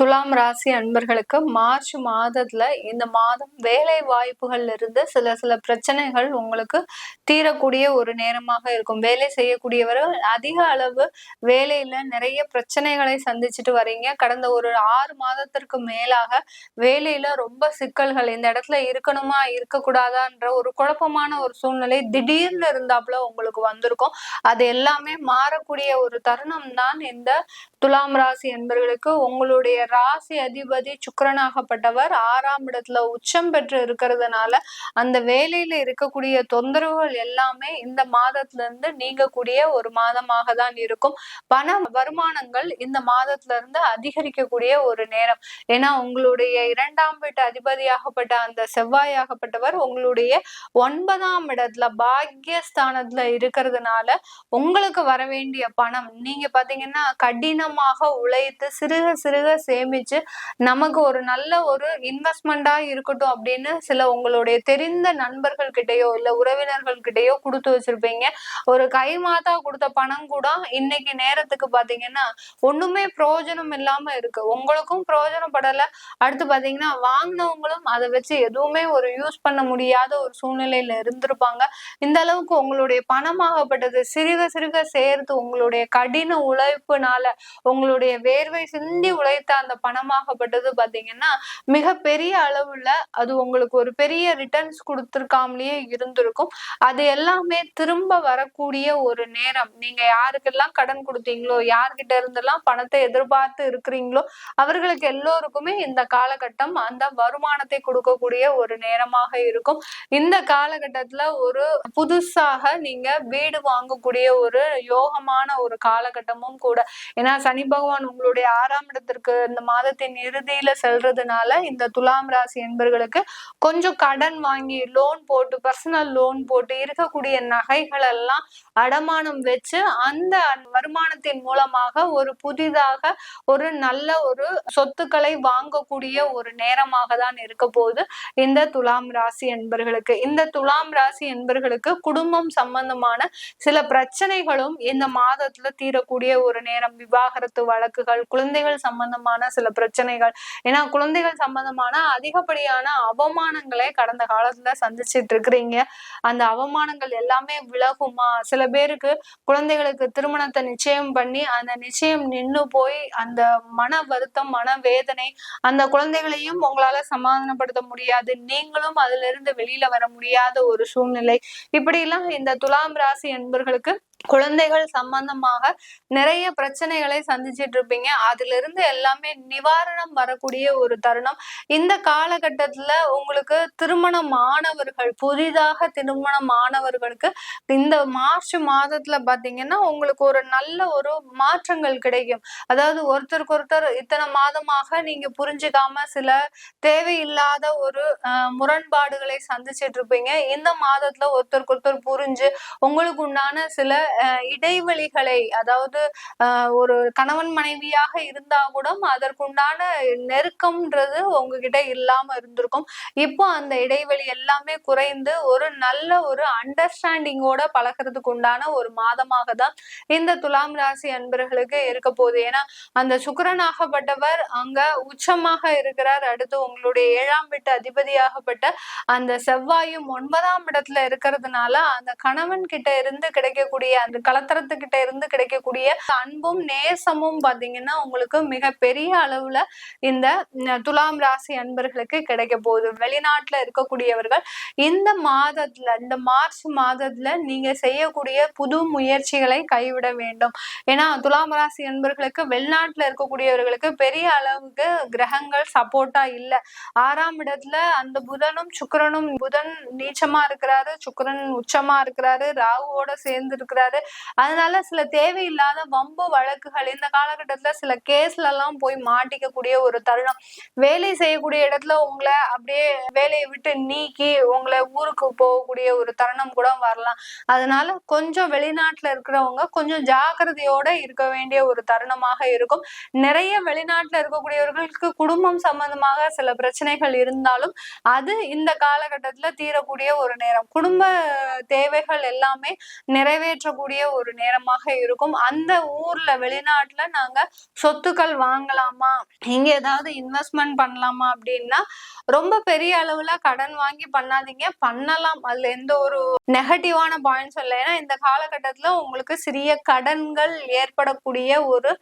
துலாம் ராசி அன்பர்களுக்கு மார்ச் மாதத்துல இந்த மாதம் வேலை வாய்ப்புகள்ல இருந்து சில சில பிரச்சனைகள் உங்களுக்கு தீரக்கூடிய ஒரு நேரமாக இருக்கும். வேலை செய்யக்கூடியவர்கள் அதிக அளவு வேலையில நிறைய பிரச்சனைகளை சந்திச்சுட்டு வரீங்க. கடந்த ஒரு 6 மாதத்திற்கு மேலாக வேலையில ரொம்ப சிக்கல்கள், இந்த இடத்துல இருக்கணுமா இருக்கக்கூடாதான்ற ஒரு குழப்பமான ஒரு சூழ்நிலை திடீர்னு இருந்தாப்புல உங்களுக்கு வந்திருக்கும். அது எல்லாமே மாறக்கூடிய ஒரு தருணம் தான் இந்த துலாம் ராசி என்பவர்களுக்கு. உங்களுடைய ராசி அதிபதி சுக்கிரனாகப்பட்டவர் 6ஆம் இடத்துல உச்சம் பெற்று இருக்கிறதுனால அந்த வேலையில இருக்கக்கூடிய தொந்தரவுகள் எல்லாமே இந்த மாதத்துல இருந்து நீங்கக்கூடிய ஒரு மாதமாக தான் இருக்கும். பண வருமானங்கள் இந்த மாதத்துல இருந்து அதிகரிக்கக்கூடிய ஒரு நேரம். ஏன்னா உங்களுடைய 2ஆம் வீட்டு அதிபதியாகப்பட்ட அந்த செவ்வாயாகப்பட்டவர் உங்களுடைய 9ஆம் இடத்துல பாக்கியஸ்தானத்துல இருக்கிறதுனால உங்களுக்கு வர வேண்டிய பணம், நீங்க பாத்தீங்கன்னா கடினமாக உழைத்து சிறுக சிறுக சேமிச்சு நமக்கு ஒரு நல்ல ஒரு இன்வெஸ்ட்மெண்டா இருக்கட்டும் அப்படின்னு சில உங்களுடைய தெரிந்த நண்பர்கள் கிட்டயோ இல்ல உறவினர்கள் கிட்டயோ கொடுத்து வச்சிருப்பீங்க. ஒரு கை மாத்தா கொடுத்த பணம் கூட இன்னைக்கு நேரத்துக்கு பாத்தீங்கன்னா ஒண்ணுமே பிரயோஜனம் இல்லாம இருக்கு. உங்களுக்கும் பிரயோஜனப்படல, அடுத்து பாத்தீங்கன்னா வாங்கினவங்களும் அதை வச்சு எதுவுமே ஒரு யூஸ் பண்ண முடியாத ஒரு சூழ்நிலையில இருந்திருப்பாங்க. இந்த அளவுக்கு உங்களுடைய பணமாகப்பட்டது சிறுக சிறுக சேர்த்து உங்களுடைய கடின உழைப்புனால உங்களுடைய வேர்வை சிந்தி உழைத்த அந்த பணமாகப்பட்டது பாத்தீங்கன்னா மிக பெரிய அளவுல அது உங்களுக்கு ஒரு பெரிய ரிட்டர்ன்ஸ் கொடுத்திருக்காமலேயே இருந்திருக்கும். அது எல்லாமே திரும்ப வரக்கூடிய ஒரு நேரம். நீங்க யாருக்கெல்லாம் கடன் கொடுத்தீங்களோ, யார்கிட்ட இருந்தெல்லாம் பணத்தை எதிர்பார்த்து இருக்கிறீங்களோ அவர்களுக்கு எல்லோருக்குமே இந்த காலகட்டம் அந்த வருமானத்தை கொடுக்கக்கூடிய ஒரு நேரமாக இருக்கும். இந்த காலகட்டத்துல ஒரு புதுசாக நீங்க வீடு வாங்கக்கூடிய ஒரு யோகமான ஒரு காலகட்டமும் கூட. ஏன்னா சனி பகவான் உங்களுடைய 6ஆம் இடத்திற்கு இந்த மாதத்தின் இறுதியில செல்றதுனால இந்த துலாம் ராசி என்பவர்களுக்கு கொஞ்சம் கடன் வாங்கி லோன் போட்டு, பர்சனல் லோன் போட்டு இருக்கக்கூடிய நகைகள் எல்லாம் அடமானம் வச்சு அந்த வருமானத்தின் மூலமாக ஒரு புதிதாக ஒரு நல்ல ஒரு சொத்துக்களை வாங்கக்கூடிய ஒரு நேரமாக தான் இருக்க போகுது இந்த துலாம் ராசி என்பர்களுக்கு. இந்த துலாம் ராசி என்பர்களுக்கு குடும்பம் சம்பந்தமான சில பிரச்சனைகளும் இந்த மாதத்துல தீரக்கூடிய ஒரு நேரம். விவாகரத்து வழக்குகள், குழந்தைகள் சம்பந்தமான சில பிரச்சனைகள், ஏன்னா குழந்தைகள் சம்பந்தமான அதிகப்படியான அவமானங்களை கடந்த காலத்துல சந்திச்சிட்டு இருக்கிறீங்க. அந்த அவமானங்கள் எல்லாமே விலகுமா? சில பேருக்கு குழந்தைகளுக்கு திருமணத்தை நிச்சயம் பண்ணி அந்த நிச்சயம் நின்னு போய் அந்த மன வருத்தம், மன வேதனை, அந்த குழந்தைகளையும் உங்களால சமாதானப்படுத்த முடியாது, நீங்களும் அதுல இருந்து வெளியில வர முடியாத ஒரு சூழ்நிலை. இப்படி எல்லாம் இந்த துலாம் ராசி என்பர்களுக்கு குழந்தைகள் சம்பந்தமாக நிறைய பிரச்சனைகளை சந்திச்சிட்டு இருப்பீங்க. அதுல இருந்து எல்லாமே நிவாரணம் வரக்கூடிய ஒரு தருணம். இந்த காலகட்டத்துல உங்களுக்கு திருமணம் ஆனவர்கள், புதிதாக திருமணம் ஆனவர்களுக்கு இந்த மார்ச் மாதத்துல பாத்தீங்கன்னா உங்களுக்கு ஒரு நல்ல ஒரு மாற்றங்கள் கிடைக்கும். அதாவது ஒருத்தருக்கு ஒருத்தர் இத்தனை மாதமாக நீங்க புரிஞ்சுக்காம சில தேவையில்லாத ஒரு முரண்பாடுகளை சந்திச்சிட்டு இருப்பீங்க. இந்த மாதத்துல ஒருத்தருக்கு ஒருத்தர் புரிஞ்சு உங்களுக்கு உண்டான சில இடைவெளிகளை, அதாவது ஒரு கணவன் மனைவியாக இருந்தா கூட அதற்குண்டான நெருக்கம்ன்றது உங்ககிட்ட இல்லாம இருந்திருக்கும். இப்போ அந்த இடைவெளி எல்லாமே குறைந்து ஒரு நல்ல ஒரு அண்டர்ஸ்டாண்டிங்கோட பழகிறதுக்கு உண்டான ஒரு மாதமாக தான் இந்த துலாம் ராசி அன்பர்களுக்கு இருக்க போகுது. ஏன்னா அந்த சுக்கிரனாகப்பட்டவர் அங்க உச்சமாக இருக்கிறார். அடுத்து உங்களுடைய 7ஆம் வீட்டு அதிபதியாகப்பட்ட அந்த செவ்வாயும் 9ஆம் இடத்துல இருக்கிறதுனால அந்த கணவன் கிட்ட இருந்து கிடைக்கக்கூடிய அந்த கலத்தரத்துக்கிட்ட இருந்து கிடைக்கக்கூடிய அன்பும் நேசமும் பாத்தீங்கன்னா உங்களுக்கு மிக பெரிய அளவுல இந்த துலாம் ராசி அன்பர்களுக்கு கிடைக்க போகுது. வெளிநாட்டுல இருக்கக்கூடியவர்கள் இந்த மாதத்துல, இந்த மார்ச் மாதத்துல நீங்க செய்யக்கூடிய புது முயற்சிகளை கைவிட வேண்டும். ஏன்னா துலாம் ராசி அன்பர்களுக்கு வெளிநாட்டுல இருக்கக்கூடியவர்களுக்கு பெரிய அளவுக்கு கிரகங்கள் சப்போர்ட்டா இல்ல. 6ஆம் இடத்துல அந்த புதனும் சுக்கிரனும், புதன் நீச்சமா இருக்கிறாரு, சுக்கிரன் உச்சமா இருக்கிறாரு, ராகுவோட சேர்ந்து இருக்கிறாரு. அதனால சில தேவையில்லாத வம்பு வழக்குகள் இந்த காலகட்டத்துல சில கேஸ்ல எல்லாம் போய் மாட்டிக்கக்கூடிய ஒரு தருணம். வேலை செய்யக்கூடிய இடத்துல உங்களை அப்படியே வேலையை விட்டு நீக்கி உங்களை ஊருக்கு போகக்கூடிய ஒரு தருணம் கூட வரலாம். அதனால கொஞ்சம் வெளிநாட்டுல இருக்கிறவங்க கொஞ்சம் ஜாக்கிரதையோட இருக்க வேண்டிய ஒரு தருணமாக இருக்கும். நிறைய வெளிநாட்டுல இருக்கக்கூடியவர்களுக்கு குடும்பம் சம்பந்தமாக சில பிரச்சனைகள் இருந்தாலும் அது இந்த காலகட்டத்துல தீரக்கூடிய ஒரு நேரம். குடும்ப தேவைகள் எல்லாமே நிறைவேற்றக்கூடிய ஏற்படக்கூடிய ஒரு நேரமாக இருக்கும். அந்த ஊர்ல வெளிநாட்டுல நாங்க சொத்துக்கள் வாங்கலாமா, இங்க ஏதாவது இன்வெஸ்ட்மெண்ட் பண்ணலாமா அப்படின்னா ரொம்ப பெரிய அளவுல கடன் வாங்கி பண்ணாதீங்க. பண்ணலாம், அதுல எந்த ஒரு நெகட்டிவான பாயிண்ட்ஸ் இல்லை. ஏன்னா இந்த காலகட்டத்துல உங்களுக்கு சிறிய கடன்கள் ஏற்படக்கூடிய ஒரு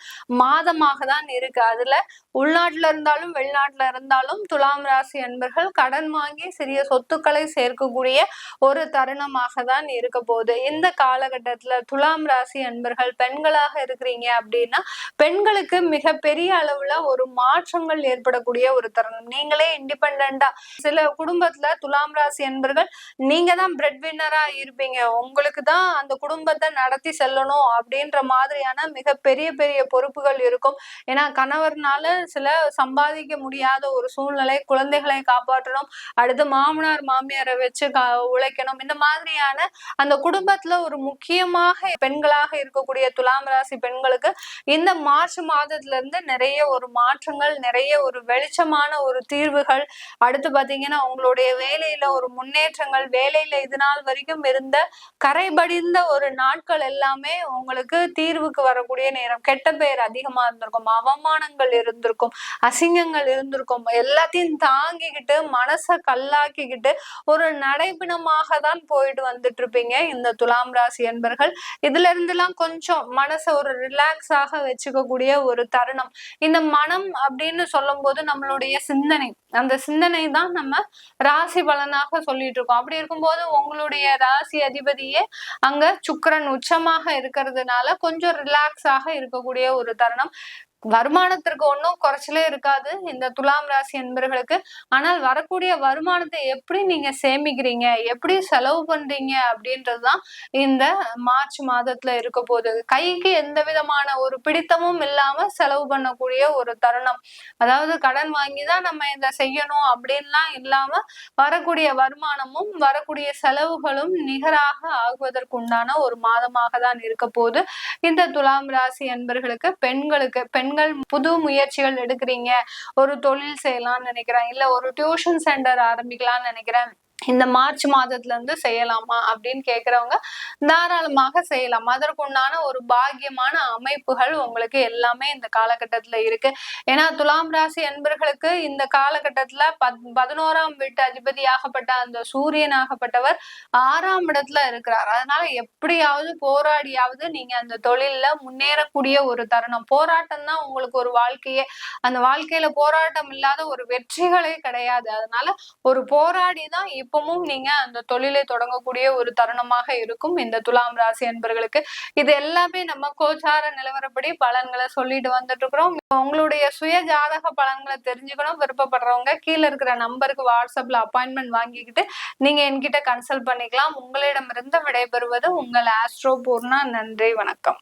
மாதமாக தான் இருக்கு. அதுல உள்நாட்டுல இருந்தாலும் வெளிநாட்டுல இருந்தாலும் துலாம் ராசி அன்பர்கள் கடன் வாங்கி சிறிய சொத்துக்களை சேர்க்கக்கூடிய ஒரு தருணமாக தான் இருக்க போகுது. இந்த காலகட்டத்துல துலாம் ராசி அன்பர்கள் பெண்களாக இருக்கிறீங்க அப்படின்னா பெண்களுக்கு மிக பெரிய அளவுல ஒரு மாற்றங்கள் ஏற்படக்கூடிய ஒரு தருணம். நீங்களே இண்டிபெண்டா, சில குடும்பத்துல துலாம் ராசி அன்பர்கள் நீங்க தான் பிரெட் வின்னரா இருப்பீங்க, உங்களுக்கு தான் அந்த குடும்பத்தை நடத்தி செல்லணும் அப்படின்ற மாதிரியான மிக பெரிய பெரிய பொறுப்புகள் இருக்கும். ஏன்னா கணவர்னால சில சம்பாதிக்க முடியாத ஒரு சூழ்நிலை, குழந்தைகளை காப்பாற்றணும், அடுத்து மாமனார் மாமியாரை வச்சு உழைக்கணும். இந்த மாதிரியான அந்த குடும்பத்துல ஒரு முக்கியமாக பெண்களாக இருக்கக்கூடிய துலாம் ராசி பெண்களுக்கு இந்த மார்ச் மாதத்துல இருந்து நிறைய ஒரு மாற்றங்கள், நிறைய ஒரு வெளிச்சமான ஒரு தீர்வுகள், அடுத்து பாத்தீங்கன்னா உங்களுடைய வேலையில ஒரு முன்னேற்றங்கள், வேலையில இது நாள் வரைக்கும் இருந்த கரைபடிந்த ஒரு நாட்கள் எல்லாமே உங்களுக்கு தீர்வுக்கு வரக்கூடிய நேரம். கெட்ட பெயர் அதிகமா இருந்திருக்கும், அவமானங்கள் இருந்திருக்கும், அசிங்கங்கள் இருந்திருக்கும், எல்லாத்தையும் தாங்கிக்கிட்டு மனசை கல்லாக்கிக்கிட்டு ஒரு நடைபிணமாக தான் போயிட்டு வந்துட்டு இருப்பீங்க இந்த துலாம் ராசி என்பர்கள். இதுல இருந்தெல்லாம் கொஞ்சம் மனசை ஒரு ரிலாக்ஸாக வச்சுக்கக்கூடிய ஒரு தருணம். இந்த மனம் அப்படின்னு சொல்லும் போது நம்மளுடைய சிந்தனை, அந்த சிந்தனை தான் நம்ம ராசி பலனாக சொல்லிட்டு இருக்கோம். அப்படி இருக்கும்போது உங்களுடைய ராசி அதிபதியே அங்க சுக்கிரன் உச்சமாக இருக்கிறதுனால கொஞ்சம் ரிலாக்ஸாக இருக்கக்கூடிய ஒரு தருணம். வருமானத்திற்கு ஒன்றும் குறைச்சலே இருக்காது இந்த துலாம் ராசி என்பர்களுக்கு. ஆனால் வரக்கூடிய வருமானத்தை எப்படி நீங்க சேமிக்கிறீங்க, எப்படி செலவு பண்றீங்க அப்படின்றதுதான் இந்த மார்ச் மாதத்துல இருக்க போகுது. கைக்கு எந்த விதமான ஒரு பிடித்தமும் இல்லாம செலவு பண்ணக்கூடிய ஒரு தருணம். அதாவது கடன் வாங்கிதான் நம்ம இதை செய்யணும் அப்படின்லாம் இல்லாம வரக்கூடிய வருமானமும் வரக்கூடிய செலவுகளும் நிகராக ஆகுவதற்குண்டான ஒரு மாதமாக தான் இருக்க போகுது இந்த துலாம் ராசி என்பர்களுக்கு. பெண்கள் புது முயற்சிகள் எடுக்கிறீங்க, ஒரு தொழில் செய்யலாம்னு நினைக்கிறேன், இல்ல ஒரு டியூஷன் சென்டர் ஆரம்பிக்கலாம்னு நினைக்கிறேன், இந்த மார்ச் மாதத்துல இருந்து செய்யலாமா அப்படின்னு கேக்குறவங்க தாராளமாக செய்யலாம். அதற்குண்டான ஒரு பாக்கியமான அமைப்புகள் உங்களுக்கு எல்லாமே இந்த காலகட்டத்துல இருக்கு. ஏன்னா துலாம் ராசி அன்பர்களுக்கு இந்த காலகட்டத்துல 11ஆம் வீட்டு அதிபதியாகப்பட்ட அந்த சூரியனாகப்பட்டவர் 6ஆம் இடத்துல இருக்கிறார். அதனால எப்படியாவது போராடியாவது நீங்க அந்த தொழில்ல முன்னேறக்கூடிய ஒரு தருணம். போராட்டம் தான் உங்களுக்கு ஒரு வாழ்க்கையே. அந்த வாழ்க்கையில போராட்டம் இல்லாத ஒரு வெற்றிகளே கிடையாது. அதனால ஒரு போராடிதான் இப்பவும் நீங்க அந்த தொழிலை தொடங்கக்கூடிய ஒரு தருணமாக இருக்கும் இந்த துலாம் ராசி அன்பர்களுக்கு. இது எல்லாமே நம்ம கோச்சார நிலவரப்படி பலன்களை சொல்லிட்டு வந்துட்டு இருக்கிறோம். உங்களுடைய சுய ஜாதக பலன்களை தெரிஞ்சுக்கணும் விருப்பப்படுறவங்க கீழே இருக்கிற நம்பருக்கு வாட்ஸ்அப்ல அப்பாயின்மெண்ட் வாங்கிக்கிட்டு நீங்க என்கிட்ட கன்சல்ட் பண்ணிக்கலாம். உங்களிடமிருந்து விடைபெறுவது உங்கள் ஆஸ்ட்ரோ பூர்ணா. நன்றி, வணக்கம்.